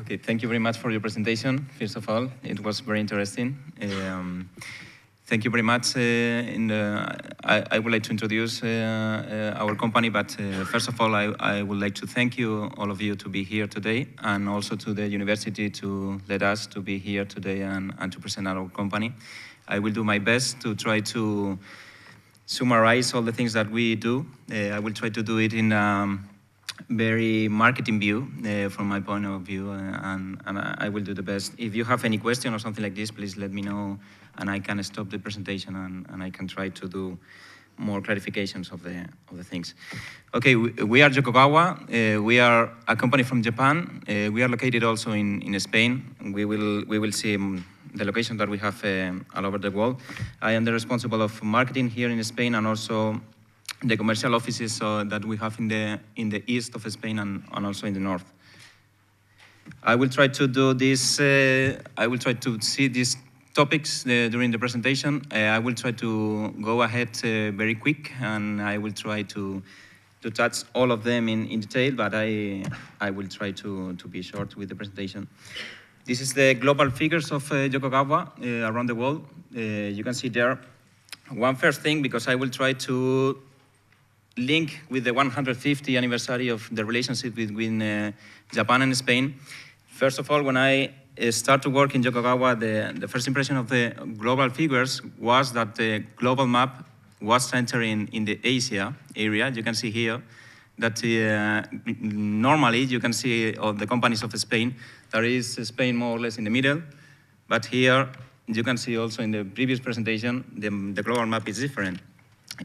Okay, thank you very much for your presentation. First of all, it was very interesting. Thank you very much. I would like to introduce our company, but first of all, I would like to thank you, all of you, to be here today, and also to the university to let us to be here today and to present our company. I will do my best to try to summarize all the things that we do. I will try to do it in very marketing view from my point of view, and I will do the best. If you have any question or something like this, please let me know, and I can stop the presentation and I can try to do more clarifications of the things. Okay, we are Yokogawa. We are a company from Japan. We are located also in Spain. We will see the location that we have all over the world. I am the responsible of marketing here in Spain, and also the commercial offices that we have in the east of Spain and also in the north. I will try to do this. I will try to see these topics during the presentation. I will try to go ahead very quick, and I will try to touch all of them in detail, but I will try to be short with the presentation. This is the global figures of Yokogawa around the world. You can see there one first thing, because I will try to link with the 150th anniversary of the relationship between Japan and Spain. First of all, when I started to work in Yokogawa, the first impression of the global figures was that the global map was centered in the Asia area. You can see here that normally you can see all the companies of Spain. There is Spain more or less in the middle, but here you can see also in the previous presentation, the global map is different.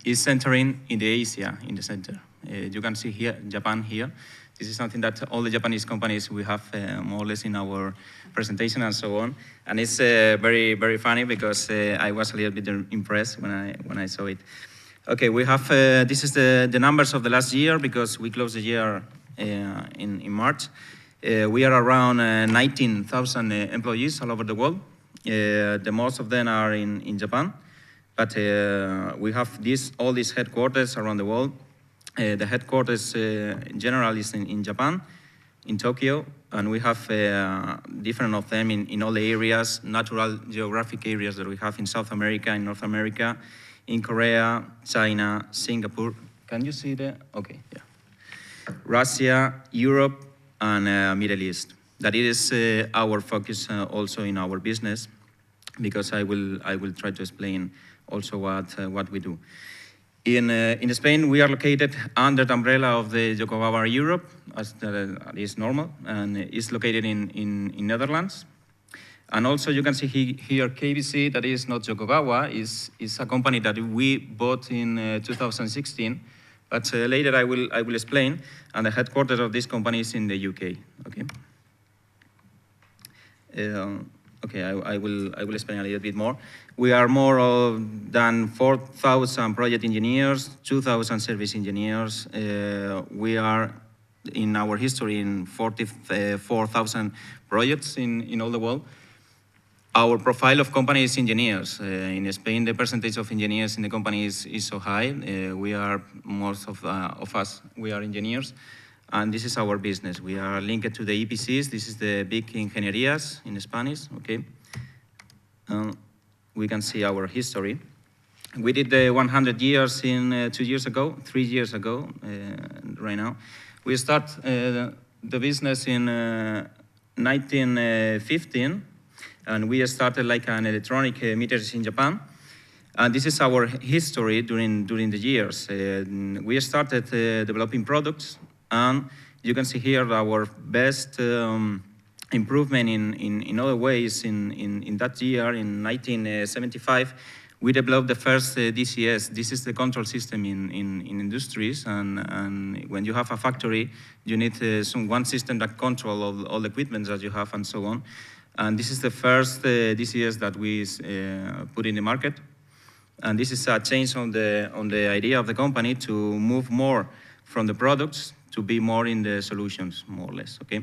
It's centering in the Asia, in the center. You can see here, Japan here. This is something that all the Japanese companies we have more or less in our presentation and so on. And it's very, very funny, because I was a little bit impressed when I saw it. Okay, we have, this is the numbers of the last year, because we closed the year in March. We are around 19,000 employees all over the world. The most of them are in Japan. But we have all these headquarters around the world. The headquarters in general is in Japan, in Tokyo, and we have different of them in all the areas, natural geographic areas that we have in South America, in North America, in Korea, China, Singapore. Can you see that? Okay, yeah. Russia, Europe, and Middle East. That is our focus also in our business, because I will try to explain also what we do. In Spain, we are located under the umbrella of the Yokogawa Europe, as that is normal, and is located in Netherlands. And also you can see here KBC, that is not Yokogawa, is a company that we bought in 2016, but later I will explain. And the headquarters of this company is in the UK. Okay. Okay, I will explain a little bit more. We are more than 4,000 project engineers, 2,000 service engineers. We are in our history in 44,000 projects in all the world. Our profile of company is engineers. In Spain, the percentage of engineers in the company is so high. We are, most of us, we are engineers. And this is our business. We are linked to the EPCs. This is the big ingenierías in Spanish, okay? We can see our history. We did the 100 years in 3 years ago, right now. We start the business in 1915, and we started like an electronic meters in Japan. And this is our history during the years. We started developing products. And you can see here our best improvement in other ways. In that year, in 1975, we developed the first DCS. This is the control system in industries. And when you have a factory, you need one system that controls all the equipment that you have and so on. And this is the first DCS that we put in the market. And this is a change on the idea of the company to move more from the products to be more in the solutions, more or less, okay?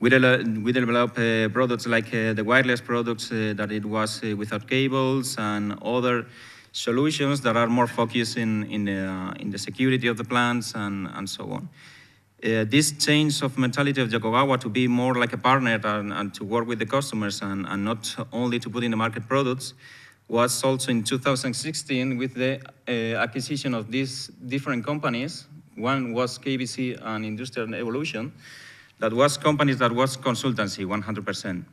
We develop products like the wireless products that it was without cables, and other solutions that are more focused in the security of the plants and so on. This change of mentality of Yokogawa to be more like a partner and to work with the customers and not only to put in the market products was also in 2016 with the acquisition of these different companies. One was KBC and Industrial Evolution. That was companies that was consultancy, 100%.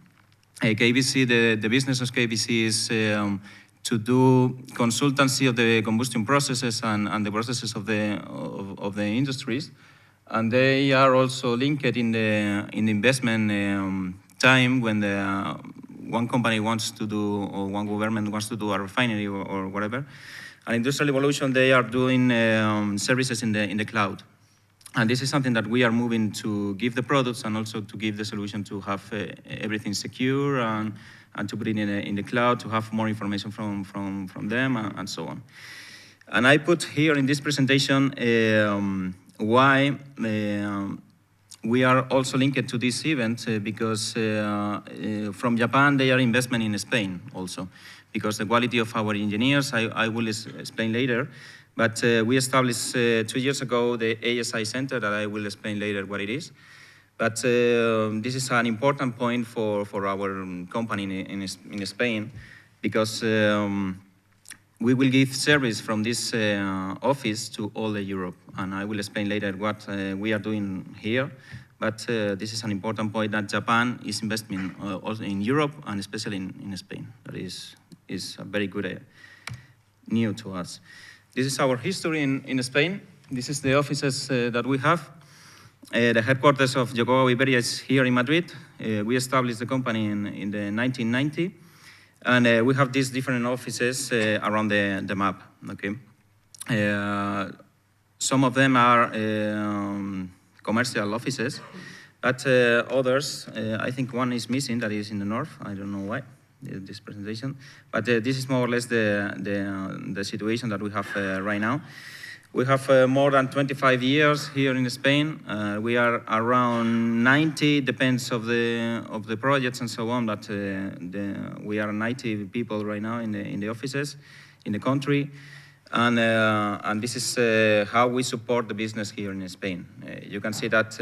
KBC, the business of KBC is to do consultancy of the combustion processes and the processes of the industries. And they are also linked in the investment time when one company wants to do, or one government wants to do a refinery or whatever. And Industrial Evolution, they are doing services in the cloud. And this is something that we are moving to give the products and also to give the solution to have everything secure and to put it in the cloud, to have more information from them and so on. And I put here in this presentation why we are also linked to this event because from Japan they are investment in Spain also, because the quality of our engineers, I will explain later, but we established 2 years ago the ASI Center that I will explain later what it is. But this is an important point for our company in Spain, because we will give service from this office to all the Europe, and I will explain later what we are doing here. But this is an important point that Japan is investing also in Europe and especially in Spain. That is a very good news to us. This is our history in Spain. This is the offices that we have. The headquarters of Yokogawa Iberia is here in Madrid. We established the company in the 1990. And we have these different offices around the map, okay? Some of them are commercial offices, but others, I think one is missing, that is in the north. I don't know why, this presentation. But this is more or less the situation that we have right now. We have more than 25 years here in Spain. We are around 90, depends of the projects and so on, but we are 90 people right now in the offices, in the country. And this is how we support the business here in Spain. You can see that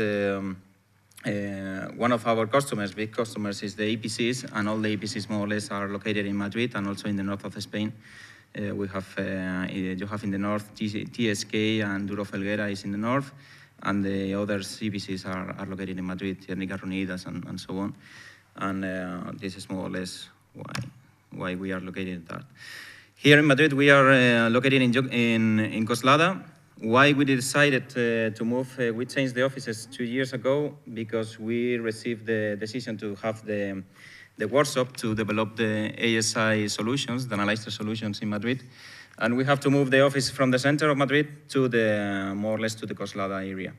one of our customers, big customers, is the EPCs, and all the EPCs more or less are located in Madrid and also in the north of Spain. We have, you have in the north TSK and Duro Felguera is in the north, and the other EPCs are located in Madrid, Técnicas Reunidas and so on. And this is more or less why we are located there. Here in Madrid, we are located in Coslada. Why we decided to move, we changed the offices 2 years ago because we received the decision to have the workshop to develop the ASI solutions, the analyzer solutions in Madrid. And we have to move the office from the center of Madrid to more or less to the Coslada area.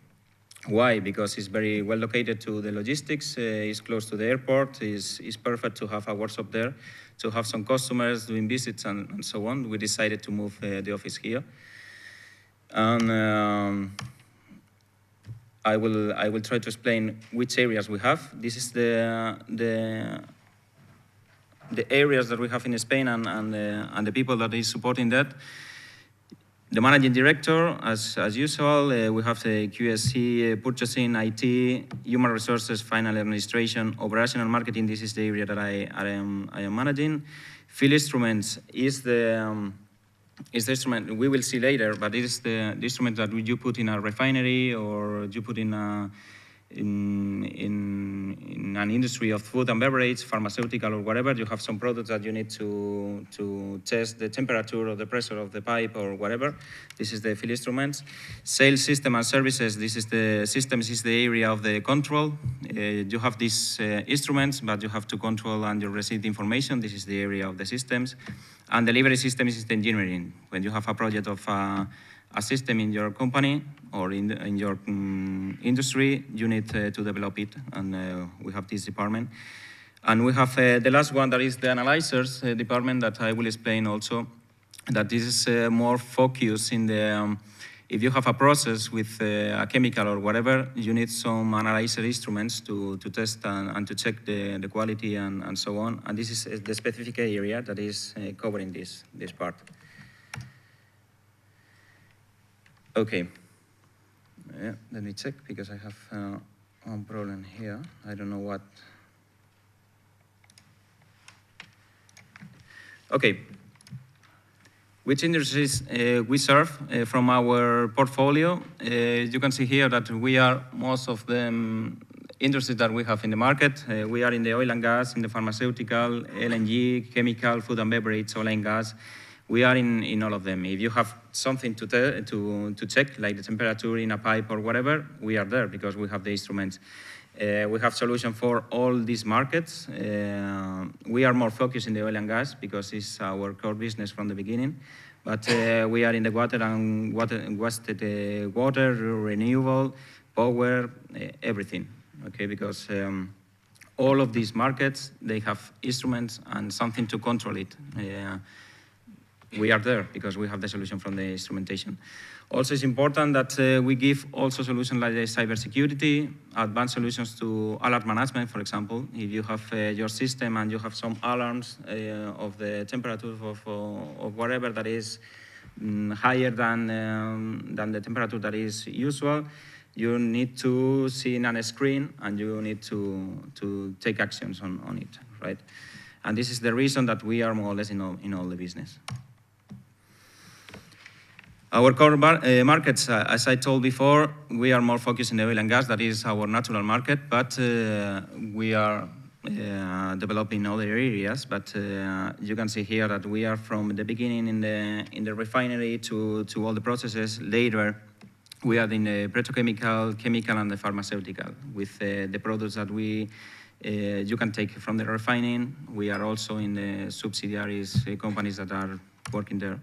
Why? Because it's very well located to the logistics, it's close to the airport, it's perfect to have a workshop there, to have some customers doing visits and so on. We decided to move the office here. And I will try to explain which areas we have. This is the areas that we have in Spain and the people that is supporting that. The managing director, as usual, we have the QSC, purchasing, IT, human resources, final administration, operational marketing. This is the area that I am managing. Field instruments is the instrument we will see later, but it is the instrument that you put in a refinery or you put in an industry of food and beverage, pharmaceutical or whatever. You have some products that you need to test the temperature or the pressure of the pipe or whatever. This is the field instruments. Sales system and services, this is the systems, is the area of the control. You have these instruments, but you have to control and you receive information. This is the area of the systems. And delivery system is the engineering. When you have a project of a system in your company or in your industry, you need to develop it, and we have this department. And we have the last one, that is the analyzers department, that I will explain also, that this is more focused in the, if you have a process with a chemical or whatever, you need some analyzer instruments to test and to check the quality and so on. And this is the specific area that is covering this part. Okay. Yeah, let me check, because I have one problem here. I don't know what. Okay. Which industries we serve from our portfolio? You can see here that we are most of the industries that we have in the market. We are in the oil and gas, in the pharmaceutical, LNG, chemical, food and beverage, oil and gas. We are in all of them. If you have something to check, like the temperature in a pipe or whatever, we are there because we have the instruments. We have solution for all these markets. We are more focused in the oil and gas because it's our core business from the beginning. But we are in the water and wasted water, renewable, power, everything. Okay, because all of these markets, they have instruments and something to control it. We are there because we have the solution from the instrumentation. Also, it's important that we give also solutions like the cybersecurity, advanced solutions to alert management, for example. If you have your system and you have some alarms of the temperature of whatever that is higher than the temperature that is usual, you need to see in a screen and you need to take actions on it, right? And this is the reason that we are more or less in all the business. Our core markets, as I told before, we are more focused in the oil and gas. That is our natural market, but we are developing other areas. But you can see here that we are from the beginning in the refinery to all the processes. Later, we are in the petrochemical, chemical, and the pharmaceutical with the products that you can take from the refining. We are also in the subsidiaries companies that are working there.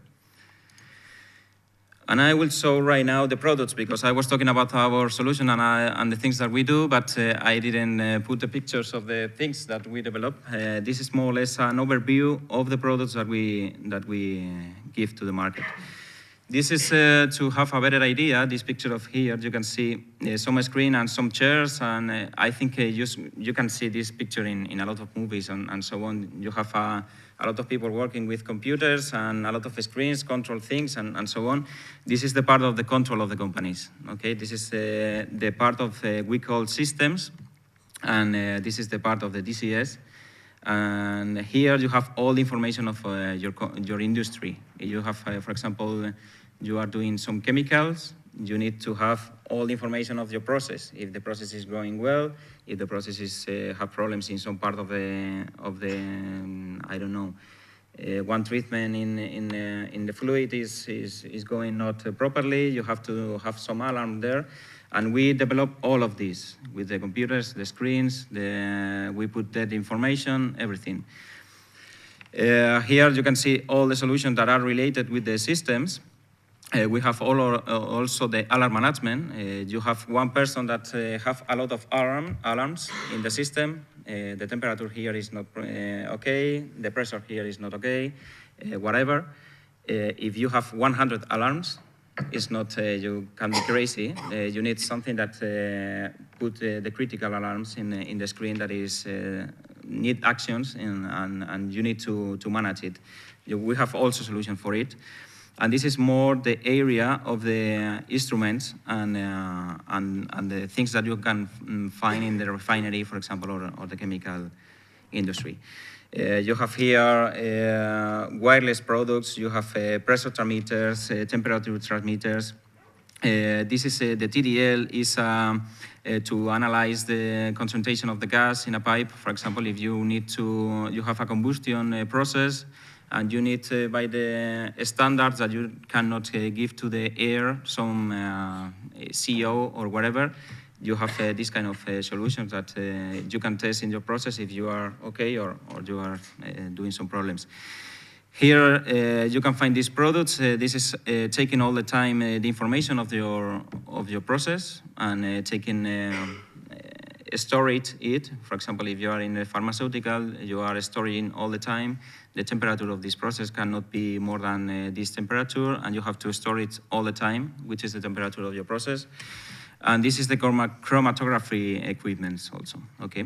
And I will show right now the products because I was talking about our solution and the things that we do, but I didn't put the pictures of the things that we develop. This is more or less an overview of the products that we give to the market. This is to have a better idea. This picture of here, you can see some screen and some chairs, and I think you can see this picture in a lot of movies and so on. You have a lot of people working with computers and a lot of screens, control things, and so on. This is the part of the control of the companies. Okay, this is the part of we call systems, and this is the part of the DCS. And here you have all the information of your industry. You have, for example, you are doing some chemicals. You need to have all the information of your process. If the process is going well, if the processes have problems in some part of the I don't know, one treatment in the fluid is going not properly. You have to have some alarm there. And we develop all of this with the computers, the screens, we put that information, everything. Here you can see all the solutions that are related with the systems. We have also the alarm management. You have one person that have a lot of alarms in the system. The temperature here is not okay, the pressure here is not okay, whatever. If you have 100 alarms, it's not, you can be crazy. You need something that put the critical alarms in the screen that is need actions and you need to manage it. We have also solution for it. And this is more the area of the instruments and the things that you can find in the refinery, for example, or the chemical industry. You have here wireless products, you have pressure transmitters, temperature transmitters. This is the TDL is to analyze the concentration of the gas in a pipe. For example, if you have a combustion process and you need by the standards that you cannot give to the air some CO or whatever, you have this kind of solutions that you can test in your process if you are okay or you are doing some problems. Here you can find these products. This is taking all the time the information of your process and storage it. For example, if you are in a pharmaceutical, you are storing all the time. The temperature of this process cannot be more than this temperature, and you have to store it all the time, which is the temperature of your process. And this is the chromatography equipment also, okay,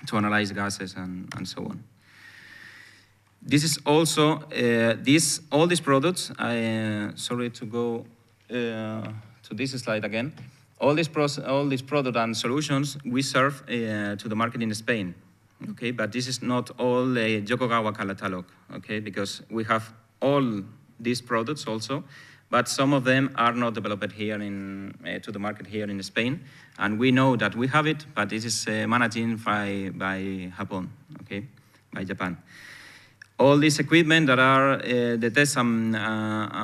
to analyze gases and so on. This is also, all these products, sorry to go to this slide again. All these products and solutions we serve to the market in Spain, okay? But this is not all the Yokogawa catalog, okay? Because we have all these products also, but some of them are not developed here to the market here in Spain, and we know that we have it, but this is managed by Japon, okay? By Japan. All these equipment that are the test and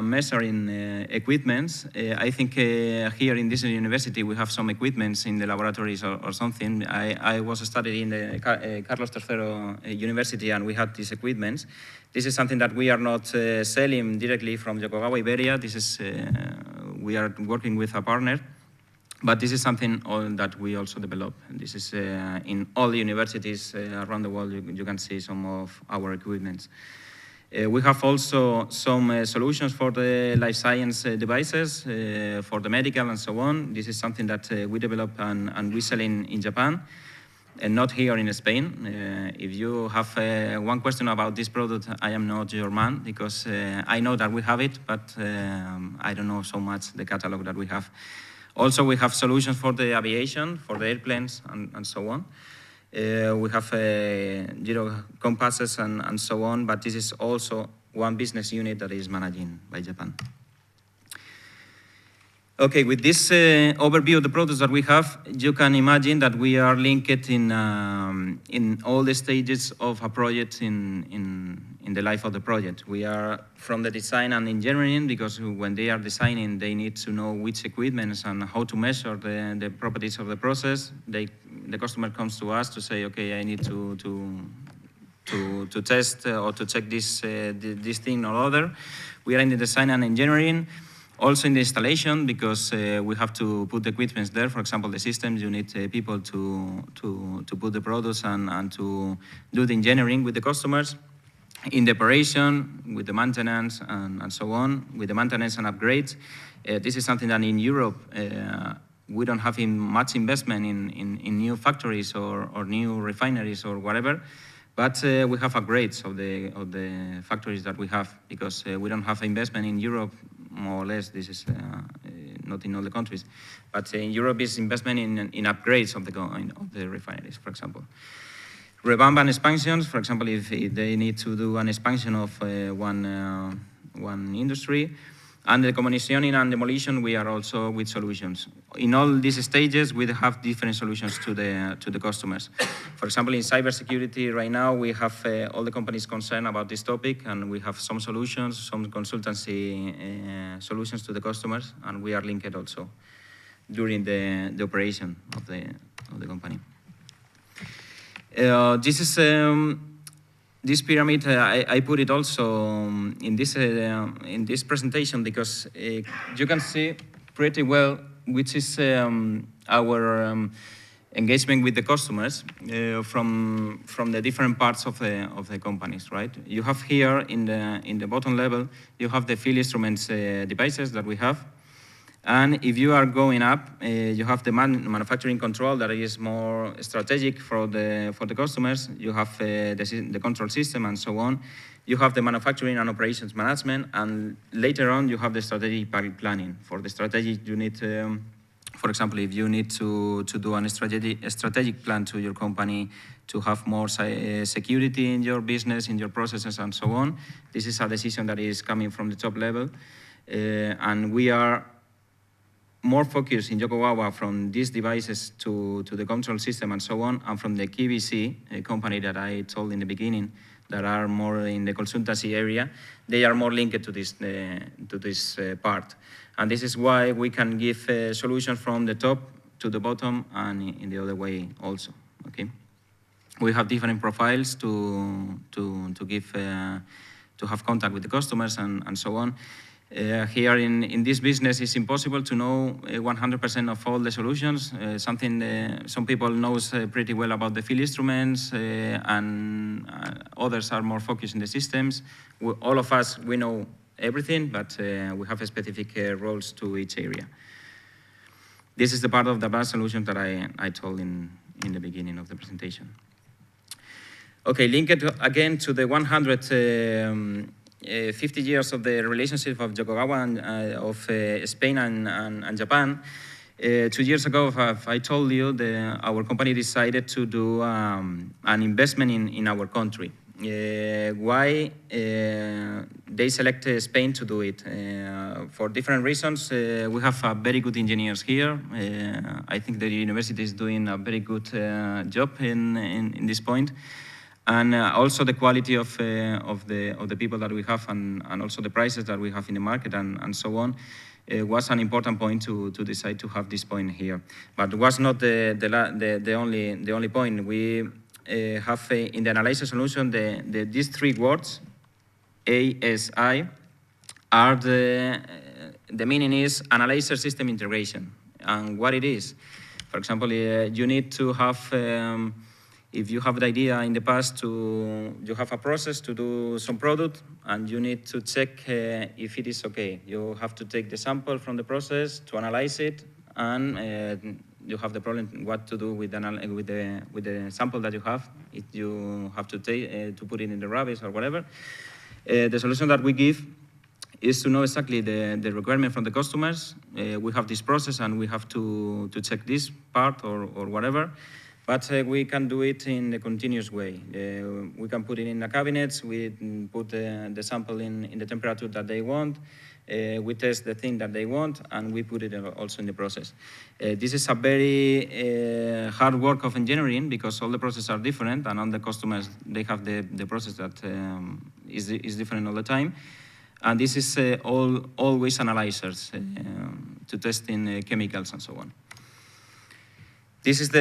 measuring equipments, I think here in this university we have some equipments in the laboratories or something. I was studying in the Carlos III University and we had these equipments. This is something that we are not selling directly from Yokogawa, Iberia. This is, we are working with a partner. But this is something that we also develop. This is in all the universities around the world, you can see some of our equipment. We have also some solutions for the life science devices, for the medical and so on. This is something that we develop and we sell in Japan, and not here in Spain. If you have one question about this product, I am not your man, because I know that we have it, but I don't know so much the catalog that we have. Also, we have solutions for the aviation, for the airplanes, and so on. We have gyro compasses and so on, but this is also one business unit that is managed by Japan. Okay, with this overview of the products that we have, you can imagine that we are linked in all the stages of a project in the life of the project. We are from the design and engineering, because when they are designing, they need to know which equipment and how to measure the properties of the process. The customer comes to us to say, okay, I need to test or to check this thing or other. We are in the design and engineering. Also in the installation, because we have to put the equipment there. For example, the systems, you need people to put the products and to do the engineering with the customers. In the operation, with the maintenance and so on, with the maintenance and upgrades. This is something that in Europe, we don't have much investment in new factories or new refineries or whatever. But we have upgrades of the factories that we have, because we don't have investment in Europe, more or less. This is not in all the countries. But in Europe is investment in upgrades of the refineries, for example. Revamp and expansions, for example, if they need to do an expansion of one industry. And the commissioning and demolition, we are also with solutions. In all these stages, we have different solutions to the customers. For example, in cybersecurity right now, we have all the companies concerned about this topic, and we have some solutions, some consultancy solutions to the customers, and we are linked also during the operation of the company. This pyramid, I put it also in this presentation, because you can see pretty well which is our engagement with the customers from the different parts of the companies, right? You have here in the bottom level, you have the field instruments devices that we have. And if you are going up, you have the manufacturing control that is more strategic for the customers. You have the control system and so on. You have the manufacturing and operations management, and later on you have the strategic planning. For the strategy, you need, for example, if you need to do a strategic plan to your company to have more security in your business, in your processes, and so on. This is a decision that is coming from the top level, and we are more focus in Yokogawa from these devices to the control system and so on, and from the KBC, a company that I told in the beginning, that are more in the consultancy area, they are more linked to this part. And this is why we can give solutions from the top to the bottom and in the other way also, okay? We have different profiles to give, to have contact with the customers and so on. Here in this business, it's impossible to know 100% of all the solutions. Some people knows pretty well about the field instruments, and others are more focused in the systems. All of us, we know everything, but we have specific roles to each area. This is the part of the advanced solution that I told in the beginning of the presentation. Okay, linked again to the 50 years of the relationship of Yokogawa and of Spain and Japan. 2 years ago, I told you our company decided to do an investment in our country. Why they selected Spain to do it? For different reasons. We have very good engineers here. I think the university is doing a very good job in this point. And also the quality of the people that we have, and also the prices that we have in the market, and so on, was an important point to decide to have this point here. But it was not the only point. We have in the analysis solution these 3 words, ASI, are the meaning is analyzer system integration, and what it is. For example, you need to have. If you have the idea in the past you have a process to do some product, and you need to check if it is okay. You have to take the sample from the process to analyze it, and you have the problem what to do with the sample that you have. If you have to put it in the rubbish or whatever. The solution that we give is to know exactly the requirement from the customers. We have this process, and we have to check this part or whatever. But we can do it in a continuous way. We can put it in the cabinets, we put the sample in the temperature that they want, we test the thing that they want, and we put it also in the process. This is a very hard work of engineering, because all the processes are different, and all the customers, they have the process that is different all the time. And this is always analyzers to test in chemicals and so on. This is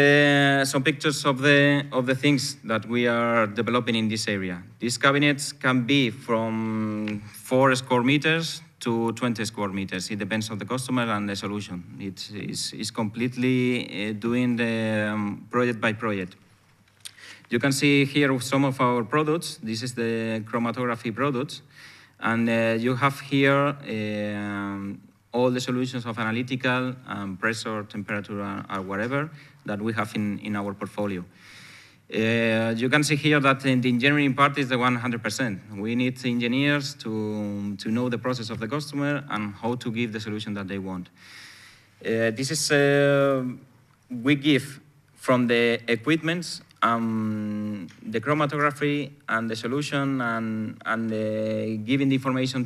some pictures of the things that we are developing in this area. These cabinets can be from 4 square meters to 20 square meters. It depends on the customer and the solution. It's completely doing the project by project. You can see here some of our products. This is the chromatography products. And you have here all the solutions of analytical, pressure, temperature, or whatever that we have in our portfolio. You can see here that the engineering part is the 100%. We need engineers to know the process of the customer and how to give the solution that they want. This is, we give from the equipments, the chromatography and the solution, and giving the information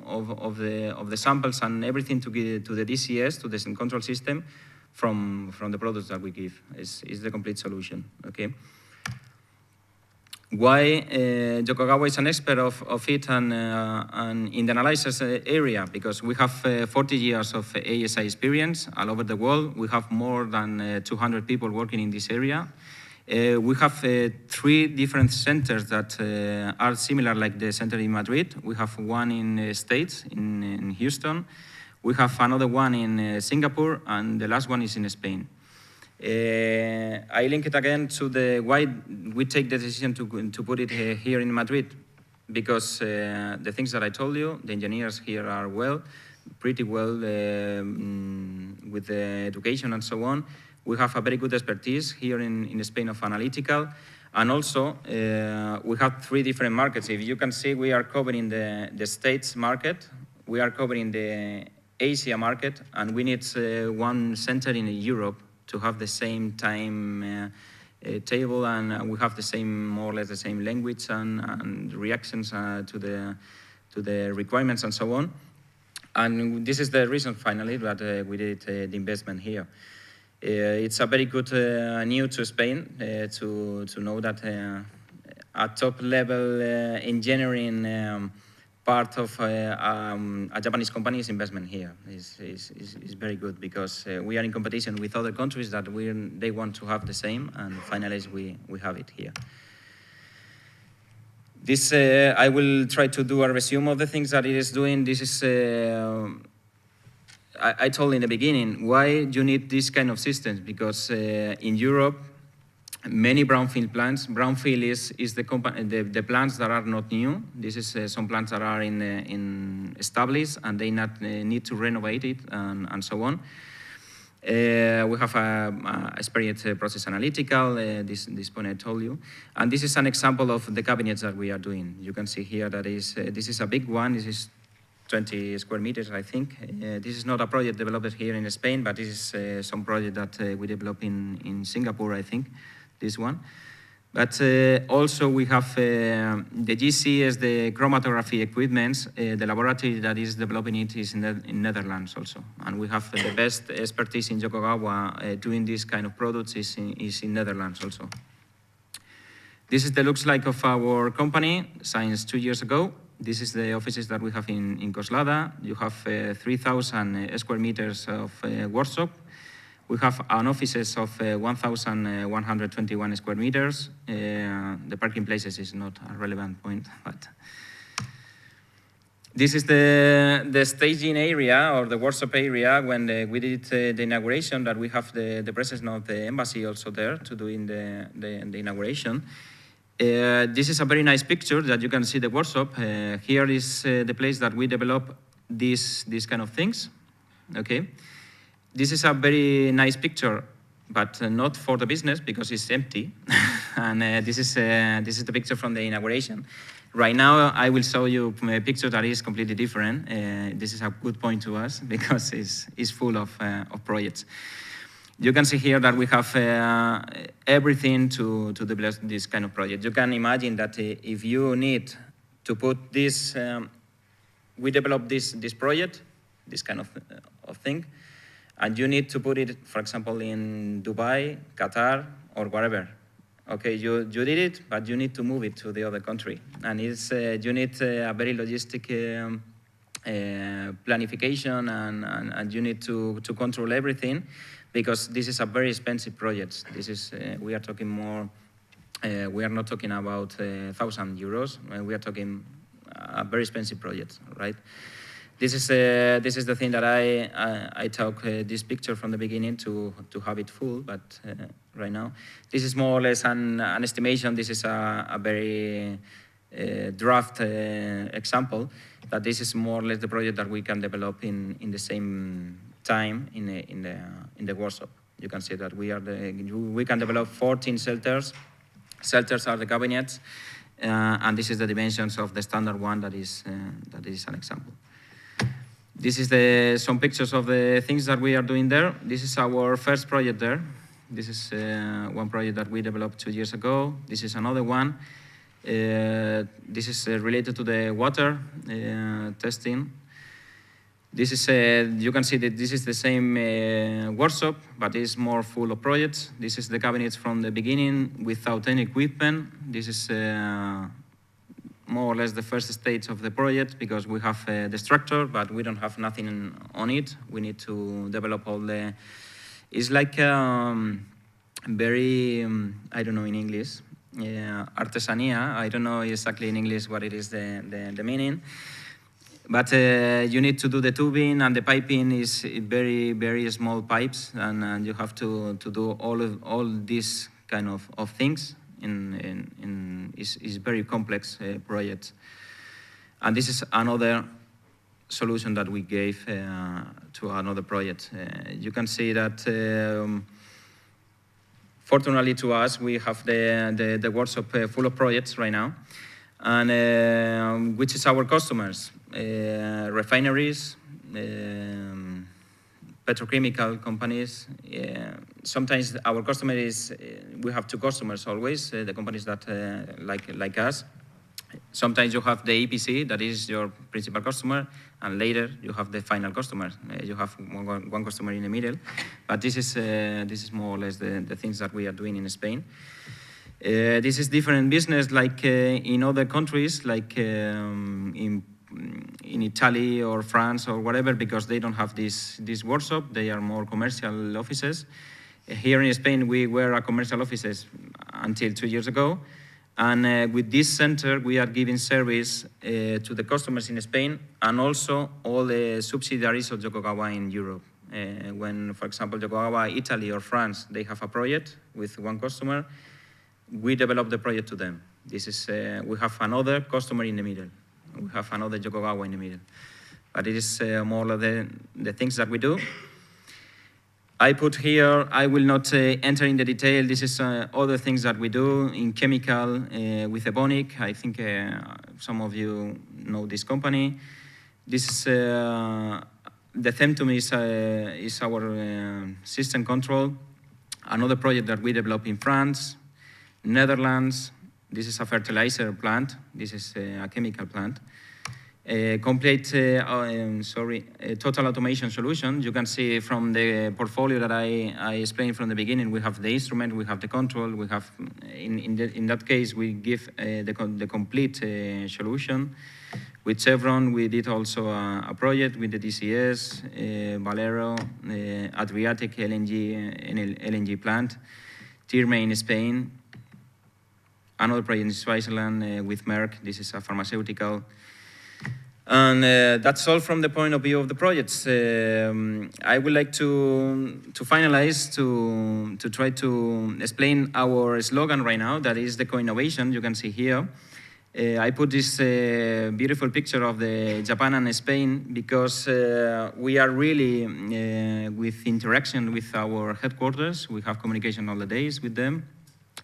of the samples and everything to the DCS, to the control system, from the products that we give. Is the complete solution. Okay. Why Yokogawa is an expert of it and in the analysis area? Because we have 40 years of ASI experience all over the world. We have more than 200 people working in this area. We have 3 different centers that are similar, like the center in Madrid. We have one in the States, in Houston. We have another one in Singapore, and the last one is in Spain. I link it again to why we take the decision to put it here in Madrid, because the things that I told you, the engineers here are pretty well with the education and so on. We have a very good expertise here in Spain of analytical. And also, we have 3 different markets. If you can see, we are covering the States market, we are covering the Asia market, and we need one center in Europe to have the same time table, and we have the same, more or less the same language and reactions to the requirements and so on. And this is the reason, finally, that we did the investment here. It's a very good news to Spain to know that a top-level engineering part of a Japanese company's investment here is very good, because we are in competition with other countries that they want to have the same, and finally we have it here. This I will try to do a resume of the things that it is doing. This is I told in the beginning why you need this kind of systems, because in Europe, many brownfield plants. Brownfield is the plants that are not new. This is some plants that are in established, and they need to renovate it and so on. We have a experienced process analytical, this point I told you. And this is an example of the cabinets that we are doing. You can see here that this is a big one. This is 20 square meters, I think. This is not a project developed here in Spain, but this is some project that we developed in Singapore, I think, this one. But also we have the GC as the chromatography equipment. The laboratory that is developing it is in Netherlands also. And we have the best expertise in Yokogawa doing this kind of products is in Netherlands also. This is the looks like of our company since 2 years ago. This is the offices that we have in Coslada. You have 3,000 square meters of workshop. We have an offices of 1,121 square meters. The parking places is not a relevant point, but this is the staging area or the workshop area when we did the inauguration, that we have the presence of the embassy also there to do in the inauguration. This is a very nice picture that you can see the workshop. Here is the place that we develop these kind of things, okay? This is a very nice picture, but not for the business because it's empty. And this is the picture from the inauguration. Right now, I will show you a picture that is completely different. This is a good point to us because it's full of projects. You can see here that we have everything to develop this kind of project. You can imagine that if you need to put this, we develop this project, this kind of thing, and you need to put it, for example, in Dubai, Qatar, or wherever. Okay, you did it, but you need to move it to the other country. And it's, you need a very logistic planification, and you need to control everything, because this is a very expensive project. This is, we are talking more, we are not talking about 1,000 euros. We are talking a very expensive project, right? This is the thing that I took this picture from the beginning to have it full, but right now this is more or less an estimation. This is a very draft example, that this is more or less the project that we can develop in the same time in the workshop. You can see that we can develop 14 shelters. Shelters are the cabinets, and this is the dimensions of the standard one that is an example. This is some pictures of the things that we are doing there. This is our first project there. This is one project that we developed 2 years ago. This is another one. This is related to the water testing. This is, you can see that this is the same workshop, but it's more full of projects. This is the cabinets from the beginning without any equipment. This is more or less the first stage of the project, because we have the structure, but we don't have nothing on it. We need to develop all the, it's like very, I don't know in English, artesania. I don't know exactly in English what it is the meaning. But you need to do the tubing, and the piping is very, very small pipes, and you have to do all these kind of things. Is very complex project. And this is another solution that we gave to another project. You can see that fortunately to us, we have the workshop full of projects right now. And which is our customers? Refineries, petrochemical companies. Sometimes our customer is, we have two customers always, the companies that like us. Sometimes you have the EPC, that is your principal customer, and later you have the final customer. You have one customer in the middle. But this is more or less the things that we are doing in Spain. This is different business like in other countries, like in Italy or France or whatever, because they don't have this workshop. They are more commercial offices. Here in Spain, we were a commercial offices until 2 years ago. And with this center, we are giving service to the customers in Spain, and also all the subsidiaries of Yokogawa in Europe. When, for example, Yokogawa, Italy or France, they have a project with one customer, we develop the project to them. This is, we have another customer in the middle. We have another Yokogawa in the middle. But it is more of the things that we do. I put here, I will not enter in the detail. This is other things that we do in chemical with Ebonic. I think some of you know this company. This is the theme to me is our system control. Another project that we developed in France, Netherlands. This is a fertilizer plant. This is a chemical plant. Complete, total automation solution. You can see from the portfolio that I explained from the beginning, we have the instrument, we have the control, we have, in that case, we give the complete solution. With Chevron, we did also a project with the DCS, Valero, Adriatic LNG plant, Tirme in Spain, another project in Switzerland with Merck. This is a pharmaceutical. And that's all from the point of view of the projects. I would like to finalize, to try to explain our slogan right now, that is the co-innovation, you can see here. I put this beautiful picture of the Japan and Spain because we are really with interaction with our headquarters. We have communication all the days with them.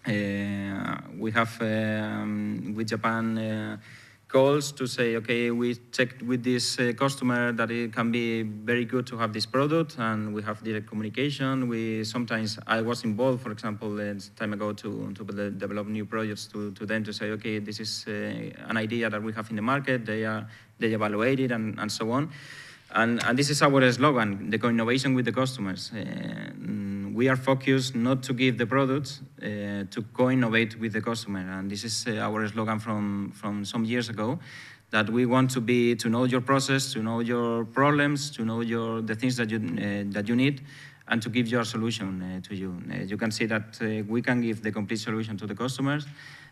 We have with Japan calls to say, okay, we checked with this customer that it can be very good to have this product, and we have direct communication. Sometimes I was involved, for example, time ago to develop new projects to them to say, okay, this is an idea that we have in the market. They evaluate it and so on. And this is our slogan, the co-innovation with the customers. We are focused not to give the products, to co-innovate with the customer. And this is our slogan from some years ago, that we want to know your process, to know your problems, to know the things that you need, and to give your solution to you. You can see that we can give the complete solution to the customers,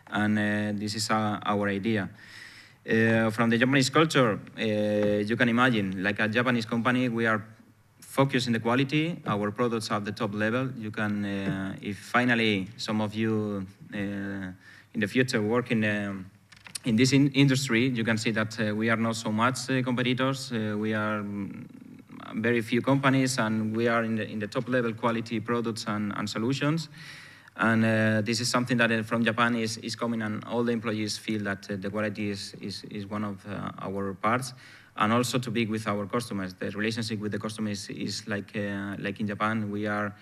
and this is our idea. From the Japanese culture, you can imagine, like a Japanese company, we are focused in the quality. Our products are at the top level. You can, if finally some of you in the future work in this industry, you can see that we are not so much competitors. We are very few companies, and we are in the top level quality products and solutions. And this is something that from Japan is coming, and all the employees feel that the quality is one of our parts. And also to be with our customers. The relationship with the customers is like in Japan, we are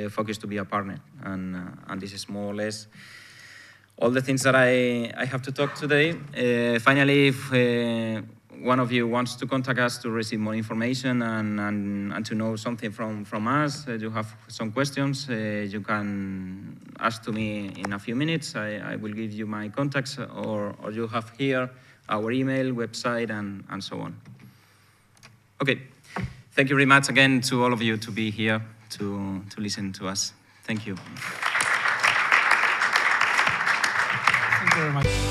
focused to be a partner. And this is more or less all the things that I have to talk today. Finally, if one of you wants to contact us to receive more information and to know something from us, you have some questions, you can ask to me in a few minutes. I will give you my contacts, or you have here our email, website, and so on. Okay, thank you very much again to all of you to be here to listen to us. Thank you. Thank you very much.